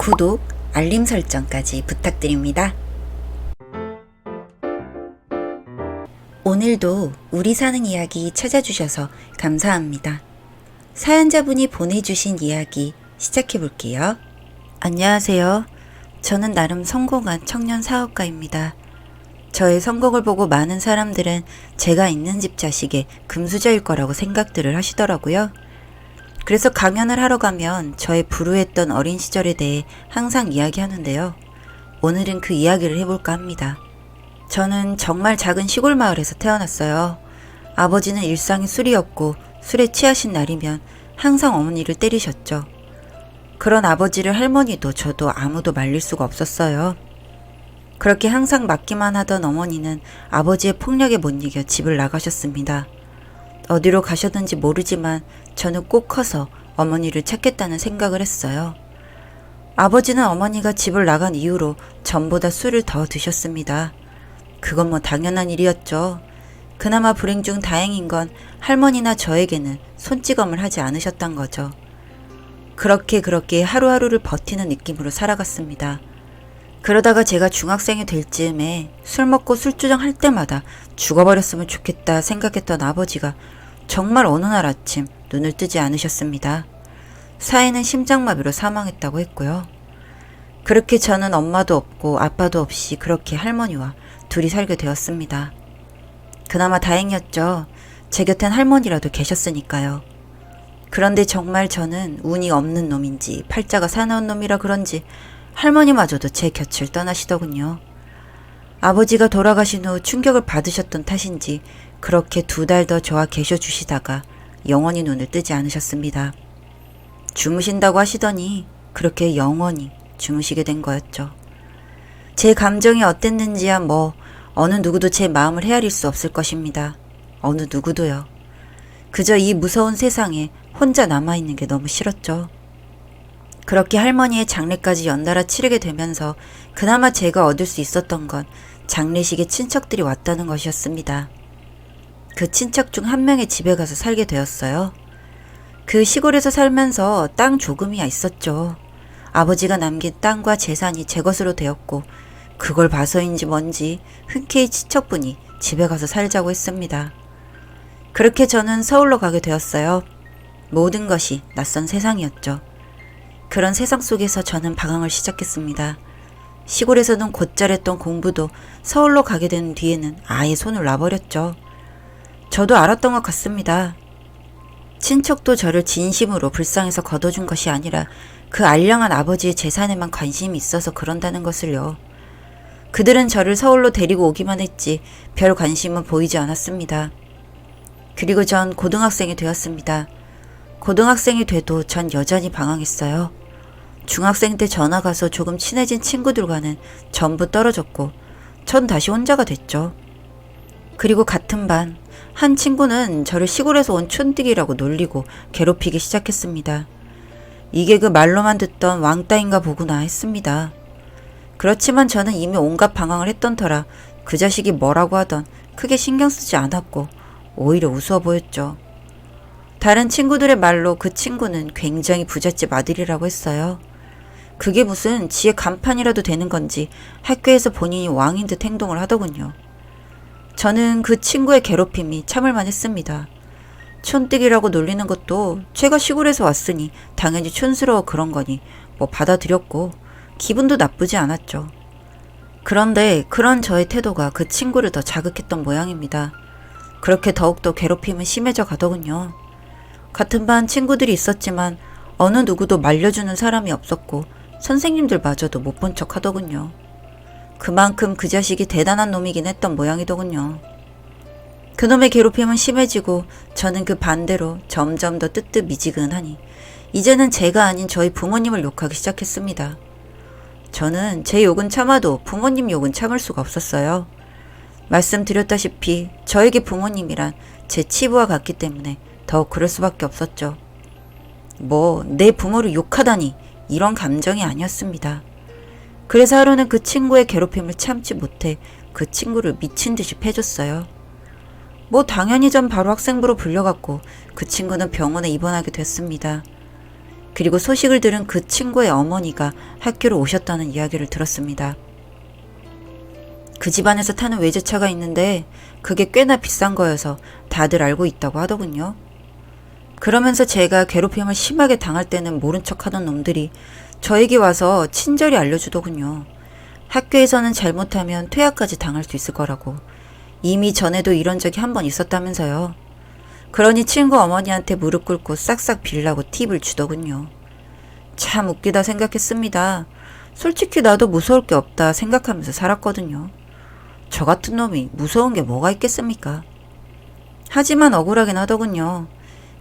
구독, 알림 설정까지 부탁드립니다. 오늘도 우리 사는 이야기 찾아주셔서 감사합니다. 사연자분이 보내주신 이야기 시작해볼게요. 안녕하세요. 저는 나름 성공한 청년 사업가입니다. 저의 성공을 보고 많은 사람들은 제가 있는 집 자식의 금수저일 거라고 생각들을 하시더라고요. 그래서 강연을 하러 가면 저의 불우했던 어린 시절에 대해 항상 이야기하는데요. 오늘은 그 이야기를 해볼까 합니다. 저는 정말 작은 시골 마을에서 태어났어요. 아버지는 일상이 술이었고 술에 취하신 날이면 항상 어머니를 때리셨죠. 그런 아버지를 할머니도 저도 아무도 말릴 수가 없었어요. 그렇게 항상 맞기만 하던 어머니는 아버지의 폭력에 못 이겨 집을 나가셨습니다. 어디로 가셨는지 모르지만 저는 꼭 커서 어머니를 찾겠다는 생각을 했어요. 아버지는 어머니가 집을 나간 이후로 전보다 술을 더 드셨습니다. 그건 뭐 당연한 일이었죠. 그나마 불행 중 다행인 건 할머니나 저에게는 손찌검을 하지 않으셨단 거죠. 그렇게 하루하루를 버티는 느낌으로 살아갔습니다. 그러다가 제가 중학생이 될 즈음에 술 먹고 술주정 할 때마다 죽어버렸으면 좋겠다 생각했던 아버지가 정말 어느 날 아침 눈을 뜨지 않으셨습니다. 사인은 심장마비로 사망했다고 했고요. 그렇게 저는 엄마도 없고 아빠도 없이 그렇게 할머니와 둘이 살게 되었습니다. 그나마 다행이었죠. 제 곁엔 할머니라도 계셨으니까요. 그런데 정말 저는 운이 없는 놈인지 팔자가 사나운 놈이라 그런지 할머니마저도 제 곁을 떠나시더군요. 아버지가 돌아가신 후 충격을 받으셨던 탓인지 그렇게 2달 더 저와 계셔주시다가 영원히 눈을 뜨지 않으셨습니다. 주무신다고 하시더니 그렇게 영원히 주무시게 된 거였죠. 제 감정이 어땠는지야 어느 누구도 제 마음을 헤아릴 수 없을 것입니다. 어느 누구도요. 그저 이 무서운 세상에 혼자 남아있는 게 너무 싫었죠. 그렇게 할머니의 장례까지 연달아 치르게 되면서 그나마 제가 얻을 수 있었던 건 장례식에 친척들이 왔다는 것이었습니다. 그 친척 중 한 명의 집에 가서 살게 되었어요. 그 시골에서 살면서 땅 조금이야 있었죠. 아버지가 남긴 땅과 재산이 제 것으로 되었고 그걸 봐서인지 뭔지 흔쾌히 친척분이 집에 가서 살자고 했습니다. 그렇게 저는 서울로 가게 되었어요. 모든 것이 낯선 세상이었죠. 그런 세상 속에서 저는 방황을 시작했습니다. 시골에서는 곧잘 했던 공부도 서울로 가게 된 뒤에는 아예 손을 놔버렸죠. 저도 알았던 것 같습니다. 친척도 저를 진심으로 불쌍해서 걷어준 것이 아니라 그 알량한 아버지의 재산에만 관심이 있어서 그런다는 것을요. 그들은 저를 서울로 데리고 오기만 했지 별 관심은 보이지 않았습니다. 그리고 전 고등학생이 되었습니다. 고등학생이 돼도 전 여전히 방황했어요. 중학생 때 전학 가서 조금 친해진 친구들과는 전부 떨어졌고 전 다시 혼자가 됐죠. 그리고 같은 반, 한 친구는 저를 시골에서 온 촌뜨기라고 놀리고 괴롭히기 시작했습니다. 이게 그 말로만 듣던 왕따인가 보구나 했습니다. 그렇지만 저는 이미 온갖 방황을 했던 터라 그 자식이 뭐라고 하던 크게 신경 쓰지 않았고 오히려 우스워 보였죠. 다른 친구들의 말로 그 친구는 굉장히 부잣집 아들이라고 했어요. 그게 무슨 지의 간판이라도 되는 건지 학교에서 본인이 왕인 듯 행동을 하더군요. 저는 그 친구의 괴롭힘이 참을만 했습니다. 촌뜨기라고 놀리는 것도 제가 시골에서 왔으니 당연히 촌스러워 그런 거니 받아들였고 기분도 나쁘지 않았죠. 그런데 그런 저의 태도가 그 친구를 더 자극했던 모양입니다. 그렇게 더욱더 괴롭힘은 심해져 가더군요. 같은 반 친구들이 있었지만 어느 누구도 말려주는 사람이 없었고 선생님들마저도 못 본 척 하더군요. 그만큼 그 자식이 대단한 놈이긴 했던 모양이더군요. 그놈의 괴롭힘은 심해지고 저는 그 반대로 점점 더 뜨뜻미지근하니 이제는 제가 아닌 저희 부모님을 욕하기 시작했습니다. 저는 제 욕은 참아도 부모님 욕은 참을 수가 없었어요. 말씀드렸다시피 저에게 부모님이란 제 치부와 같기 때문에 더욱 그럴 수밖에 없었죠. 내 부모를 욕하다니 이런 감정이 아니었습니다. 그래서 하루는 그 친구의 괴롭힘을 참지 못해 그 친구를 미친 듯이 패줬어요. 당연히 전 바로 학생부로 불려갔고 그 친구는 병원에 입원하게 됐습니다. 그리고 소식을 들은 그 친구의 어머니가 학교로 오셨다는 이야기를 들었습니다. 그 집안에서 타는 외제차가 있는데 그게 꽤나 비싼 거여서 다들 알고 있다고 하더군요. 그러면서 제가 괴롭힘을 심하게 당할 때는 모른 척하던 놈들이 저에게 와서 친절히 알려주더군요. 학교에서는 잘못하면 퇴학까지 당할 수 있을 거라고. 이미 전에도 이런 적이 한 번 있었다면서요. 그러니 친구 어머니한테 무릎 꿇고 싹싹 빌라고 팁을 주더군요. 참 웃기다 생각했습니다. 솔직히 나도 무서울 게 없다 생각하면서 살았거든요. 저 같은 놈이 무서운 게 뭐가 있겠습니까? 하지만 억울하긴 하더군요.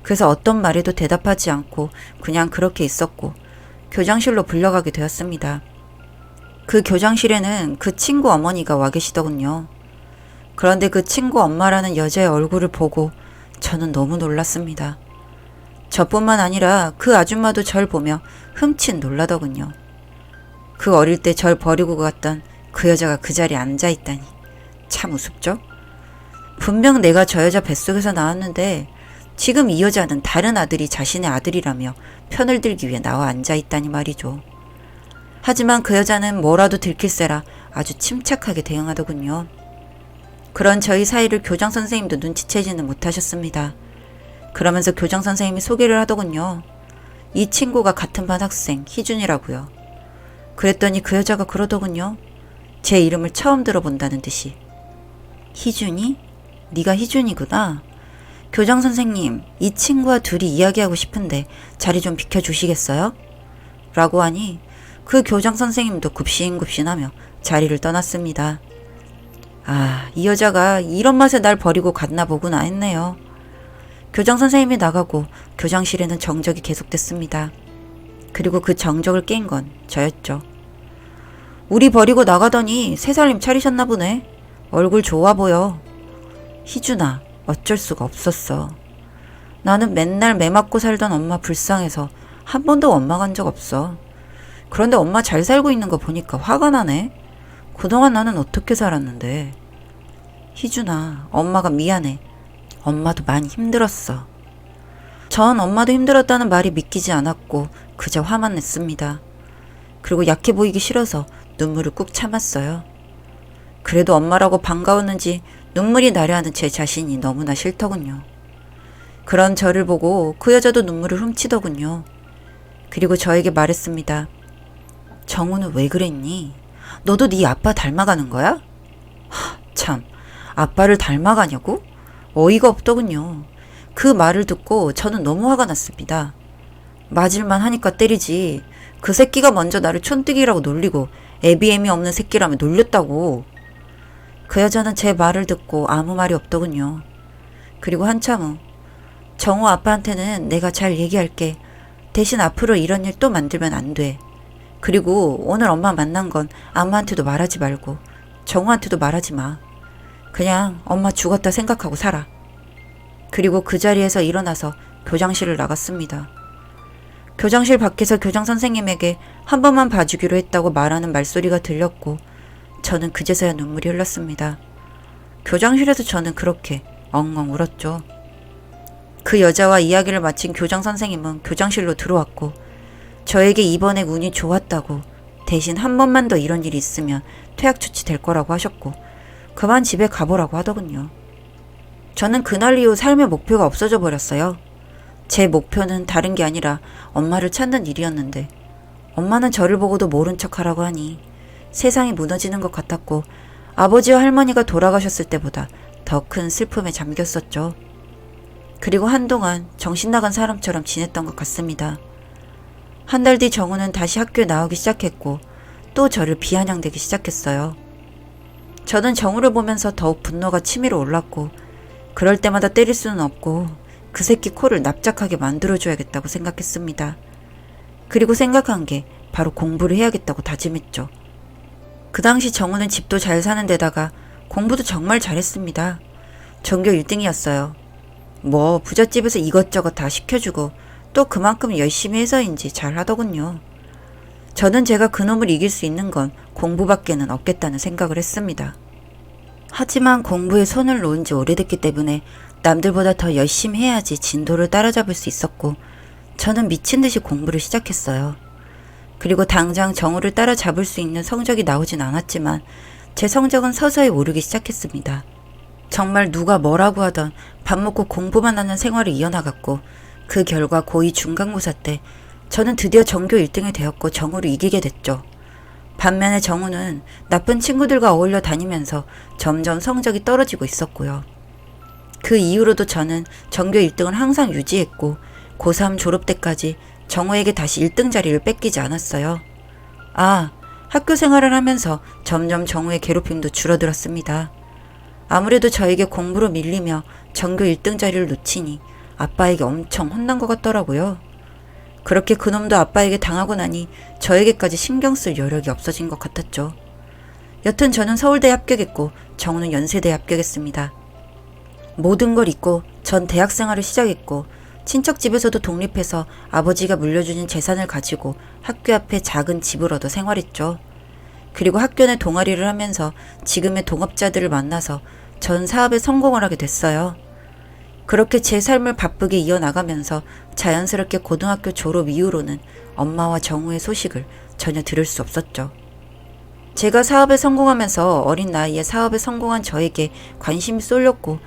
그래서 어떤 말에도 대답하지 않고 그냥 그렇게 있었고 교장실로 불려가게 되었습니다. 그 교장실에는 그 친구 어머니가 와 계시더군요. 그런데 그 친구 엄마라는 여자의 얼굴을 보고 저는 너무 놀랐습니다. 저뿐만 아니라 그 아줌마도 절 보며 흠칫 놀라더군요. 그 어릴 때 절 버리고 갔던 그 여자가 그 자리에 앉아있다니 참 우습죠? 분명 내가 저 여자 뱃속에서 나왔는데 지금 이 여자는 다른 아들이 자신의 아들이라며 편을 들기 위해 나와 앉아있다니 말이죠. 하지만 그 여자는 뭐라도 들킬세라 아주 침착하게 대응하더군요. 그런 저희 사이를 교장선생님도 눈치채지는 못하셨습니다. 그러면서 교장선생님이 소개를 하더군요. 이 친구가 같은 반 학생 희준이라고요. 그랬더니 그 여자가 그러더군요. 제 이름을 처음 들어본다는 듯이. 희준이? 네가 희준이구나. 교장선생님, 이 친구와 둘이 이야기하고 싶은데 자리 좀 비켜주시겠어요? 라고 하니 그 교장선생님도 굽신굽신하며 자리를 떠났습니다. 아, 이 여자가 이런 맛에 날 버리고 갔나 보구나 했네요. 교장선생님이 나가고 교장실에는 정적이 계속됐습니다. 그리고 그 정적을 깬 건 저였죠. 우리 버리고 나가더니 새 살림 차리셨나 보네. 얼굴 좋아 보여. 희준아, 어쩔 수가 없었어. 나는 맨날 매 맞고 살던 엄마 불쌍해서 한 번도 원망 한 적 없어. 그런데 엄마 잘 살고 있는 거 보니까 화가 나네. 그동안 나는 어떻게 살았는데. 희준아, 엄마가 미안해. 엄마도 많이 힘들었어. 전 엄마도 힘들었다는 말이 믿기지 않았고 그저 화만 냈습니다. 그리고 약해 보이기 싫어서 눈물을 꾹 참았어요. 그래도 엄마라고 반가웠는지 눈물이 나려 하는 제 자신이 너무나 싫더군요. 그런 저를 보고 그 여자도 눈물을 훔치더군요. 그리고 저에게 말했습니다. 정우는 왜 그랬니? 너도 네 아빠 닮아가는 거야? 참, 아빠를 닮아가냐고? 어이가 없더군요. 그 말을 듣고 저는 너무 화가 났습니다. 맞을만 하니까 때리지. 그 새끼가 먼저 나를 촌뜨기라고 놀리고 애비애미 없는 새끼라며 놀렸다고. 그 여자는 제 말을 듣고 아무 말이 없더군요. 그리고 한참 후 정우 아빠한테는 내가 잘 얘기할게. 대신 앞으로 이런 일 또 만들면 안 돼. 그리고 오늘 엄마 만난 건 아무한테도 말하지 말고 정우한테도 말하지 마. 그냥 엄마 죽었다 생각하고 살아. 그리고 그 자리에서 일어나서 교장실을 나갔습니다. 교장실 밖에서 교장 선생님에게 한 번만 봐주기로 했다고 말하는 말소리가 들렸고 저는 그제서야 눈물이 흘렀습니다. 교장실에서 저는 그렇게 엉엉 울었죠. 그 여자와 이야기를 마친 교장 선생님은 교장실로 들어왔고 저에게 이번에 운이 좋았다고 대신 한 번만 더 이런 일이 있으면 퇴학 조치될 거라고 하셨고 그만 집에 가보라고 하더군요. 저는 그날 이후 삶의 목표가 없어져 버렸어요. 제 목표는 다른 게 아니라 엄마를 찾는 일이었는데 엄마는 저를 보고도 모른 척하라고 하니 세상이 무너지는 것 같았고 아버지와 할머니가 돌아가셨을 때보다 더 큰 슬픔에 잠겼었죠. 그리고 한동안 정신 나간 사람처럼 지냈던 것 같습니다. 한 달 뒤 정우는 다시 학교에 나오기 시작했고 또 저를 비아냥대기 시작했어요. 저는 정우를 보면서 더욱 분노가 치밀어 올랐고 그럴 때마다 때릴 수는 없고 그 새끼 코를 납작하게 만들어줘야겠다고 생각했습니다. 그리고 생각한 게 바로 공부를 해야겠다고 다짐했죠. 그 당시 정우는 집도 잘 사는 데다가 공부도 정말 잘했습니다. 전교 1등이었어요. 뭐 부잣집에서 이것저것 다 시켜주고 또 그만큼 열심히 해서인지 잘하더군요. 저는 제가 그놈을 이길 수 있는 건 공부밖에는 없겠다는 생각을 했습니다. 하지만 공부에 손을 놓은 지 오래됐기 때문에 남들보다 더 열심히 해야지 진도를 따라잡을 수 있었고 저는 미친 듯이 공부를 시작했어요. 그리고 당장 정우를 따라잡을 수 있는 성적이 나오진 않았지만 제 성적은 서서히 오르기 시작했습니다. 정말 누가 뭐라고 하던 밥 먹고 공부만 하는 생활을 이어나갔고 그 결과 고2 중간고사 때 저는 드디어 전교 1등이 되었고 정우를 이기게 됐죠. 반면에 정우는 나쁜 친구들과 어울려 다니면서 점점 성적이 떨어지고 있었고요. 그 이후로도 저는 전교 1등을 항상 유지했고 고3 졸업 때까지 정우에게 다시 1등 자리를 뺏기지 않았어요. 학교 생활을 하면서 점점 정우의 괴롭힘도 줄어들었습니다. 아무래도 저에게 공부로 밀리며 전교 1등 자리를 놓치니 아빠에게 엄청 혼난 것 같더라고요. 그렇게 그놈도 아빠에게 당하고 나니 저에게까지 신경 쓸 여력이 없어진 것 같았죠. 여튼 저는 서울대에 합격했고 정우는 연세대에 합격했습니다. 모든 걸 잊고 전 대학 생활을 시작했고 친척 집에서도 독립해서 아버지가 물려주신 재산을 가지고 학교 앞에 작은 집을 얻어 생활했죠. 그리고 학교 내 동아리를 하면서 지금의 동업자들을 만나서 전 사업에 성공을 하게 됐어요. 그렇게 제 삶을 바쁘게 이어나가면서 자연스럽게 고등학교 졸업 이후로는 엄마와 정우의 소식을 전혀 들을 수 없었죠. 제가 사업에 성공하면서 어린 나이에 사업에 성공한 저에게 관심이 쏠렸고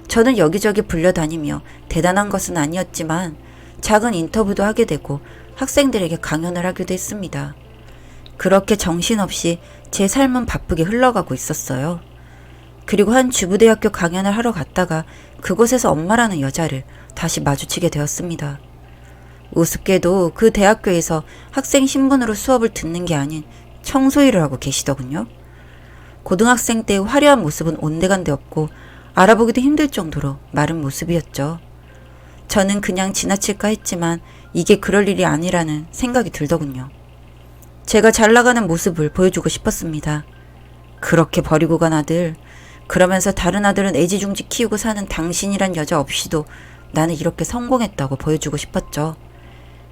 저는 여기저기 불려다니며 대단한 것은 아니었지만 작은 인터뷰도 하게 되고 학생들에게 강연을 하기도 했습니다. 그렇게 정신없이 제 삶은 바쁘게 흘러가고 있었어요. 그리고 한 주부대학교 강연을 하러 갔다가 그곳에서 엄마라는 여자를 다시 마주치게 되었습니다. 우습게도 그 대학교에서 학생 신분으로 수업을 듣는 게 아닌 청소일을 하고 계시더군요. 고등학생 때의 화려한 모습은 온데간데 없고 알아보기도 힘들 정도로 마른 모습이었죠. 저는 그냥 지나칠까 했지만 이게 그럴 일이 아니라는 생각이 들더군요. 제가 잘 나가는 모습을 보여주고 싶었습니다. 그렇게 버리고 간 아들, 그러면서 다른 아들은 애지중지 키우고 사는 당신이란 여자 없이도 나는 이렇게 성공했다고 보여주고 싶었죠.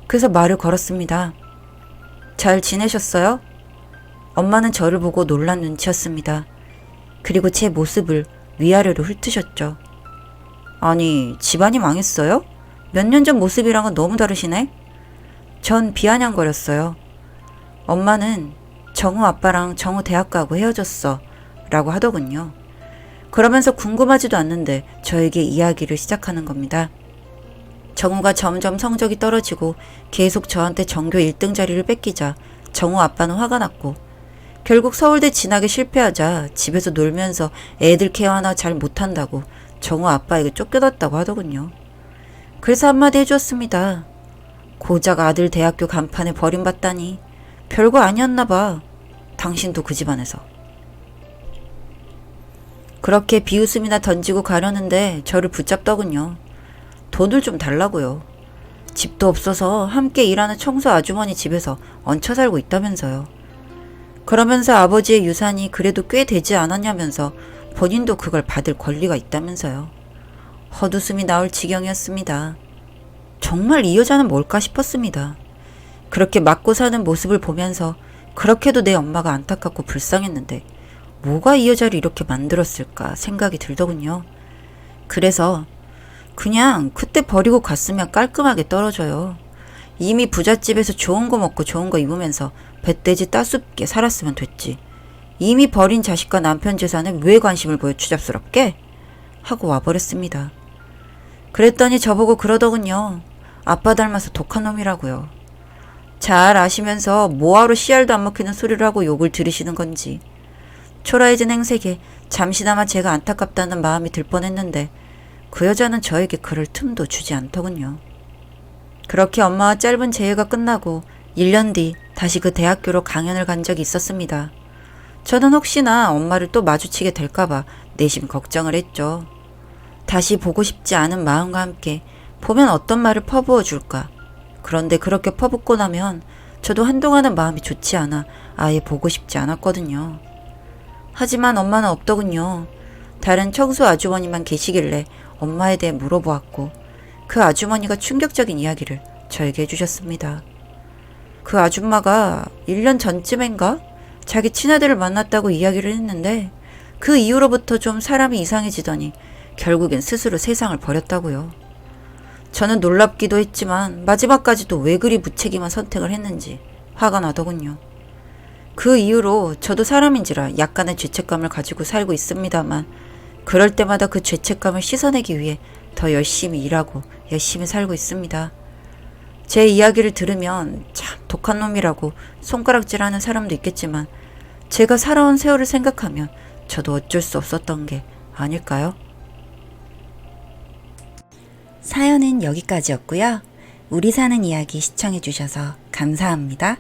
그래서 말을 걸었습니다. 잘 지내셨어요? 엄마는 저를 보고 놀란 눈치였습니다. 그리고 제 모습을 위아래로 훑으셨죠. 아니, 집안이 망했어요? 몇 년 전 모습이랑은 너무 다르시네? 전 비아냥거렸어요. 엄마는 정우 아빠랑 정우 대학 가고 헤어졌어 라고 하더군요. 그러면서 궁금하지도 않는데 저에게 이야기를 시작하는 겁니다. 정우가 점점 성적이 떨어지고 계속 저한테 전교 1등 자리를 뺏기자 정우 아빠는 화가 났고 결국 서울대 진학에 실패하자 집에서 놀면서 애들 케어 하나 잘 못한다고 정우 아빠에게 쫓겨났다고 하더군요. 그래서 한마디 해주었습니다. 고작 아들 대학교 간판에 버림받다니 별거 아니었나 봐. 당신도 그 집안에서. 그렇게 비웃음이나 던지고 가려는데 저를 붙잡더군요. 돈을 좀 달라고요. 집도 없어서 함께 일하는 청소 아주머니 집에서 얹혀 살고 있다면서요. 그러면서 아버지의 유산이 그래도 꽤 되지 않았냐면서 본인도 그걸 받을 권리가 있다면서요. 헛웃음이 나올 지경이었습니다. 정말 이 여자는 뭘까 싶었습니다. 그렇게 맞고 사는 모습을 보면서 그렇게도 내 엄마가 안타깝고 불쌍했는데 뭐가 이 여자를 이렇게 만들었을까 생각이 들더군요. 그래서 그냥 그때 버리고 갔으면 깔끔하게 떨어져요. 이미 부잣집에서 좋은 거 먹고 좋은 거 입으면서 뱃돼지 따숩게 살았으면 됐지. 이미 버린 자식과 남편 재산에 왜 관심을 보여 추잡스럽게? 하고 와버렸습니다. 그랬더니 저보고 그러더군요. 아빠 닮아서 독한 놈이라고요. 잘 아시면서 뭐하러 씨알도 안 먹히는 소리를 하고 욕을 들으시는 건지. 초라해진 행색에 잠시나마 제가 안타깝다는 마음이 들 뻔했는데 그 여자는 저에게 그럴 틈도 주지 않더군요. 그렇게 엄마와 짧은 재회가 끝나고 1년 뒤 다시 그 대학교로 강연을 간 적이 있었습니다. 저는 혹시나 엄마를 또 마주치게 될까봐 내심 걱정을 했죠. 다시 보고 싶지 않은 마음과 함께 보면 어떤 말을 퍼부어 줄까. 그런데 그렇게 퍼붓고 나면 저도 한동안은 마음이 좋지 않아 아예 보고 싶지 않았거든요. 하지만 엄마는 없더군요. 다른 청소 아주머니만 계시길래 엄마에 대해 물어보았고 그 아주머니가 충격적인 이야기를 저에게 해주셨습니다. 그 아줌마가 1년 전쯤인가 자기 친아들을 만났다고 이야기를 했는데 그 이후로부터 좀 사람이 이상해지더니 결국엔 스스로 세상을 버렸다고요. 저는 놀랍기도 했지만 마지막까지도 왜 그리 무책임한 선택을 했는지 화가 나더군요. 그 이후로 저도 사람인지라 약간의 죄책감을 가지고 살고 있습니다만 그럴 때마다 그 죄책감을 씻어내기 위해 더 열심히 일하고 열심히 살고 있습니다. 제 이야기를 들으면 참 독한 놈이라고 손가락질하는 사람도 있겠지만 제가 살아온 세월을 생각하면 저도 어쩔 수 없었던 게 아닐까요? 사연은 여기까지였고요. 우리 사는 이야기 시청해주셔서 감사합니다.